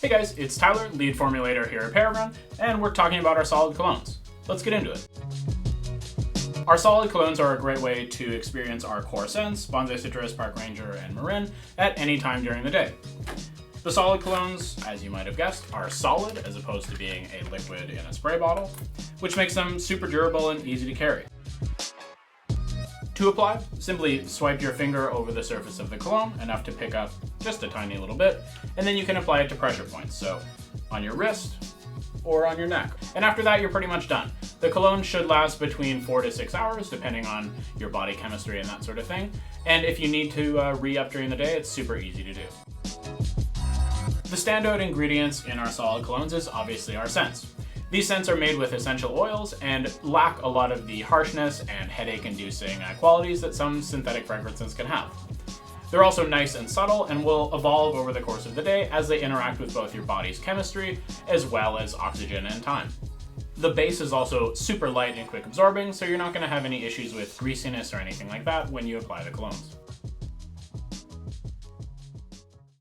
Hey guys, it's Tyler, lead formulator here at Peregrine, and we're talking about our solid colognes. Let's get into it. Our solid colognes are a great way to experience our core scents, Bonsai Citrus, Park Ranger, and Marin, at any time during the day. The solid colognes, as you might have guessed, are solid as opposed to being a liquid in a spray bottle, which makes them super durable and easy to carry. To apply, simply swipe your finger over the surface of the cologne, enough to pick up just a tiny little bit, and then you can apply it to pressure points, so on your wrist or on your neck. And after that, you're pretty much done. The cologne should last between 4 to 6 hours, depending on your body chemistry and that sort of thing. And if you need to re-up during the day, it's super easy to do. The standout ingredients in our solid colognes is obviously our scents. These scents are made with essential oils and lack a lot of the harshness and headache-inducing qualities that some synthetic fragrances can have. They're also nice and subtle and will evolve over the course of the day as they interact with both your body's chemistry as well as oxygen and time. The base is also super light and quick absorbing, so you're not going to have any issues with greasiness or anything like that when you apply the colognes.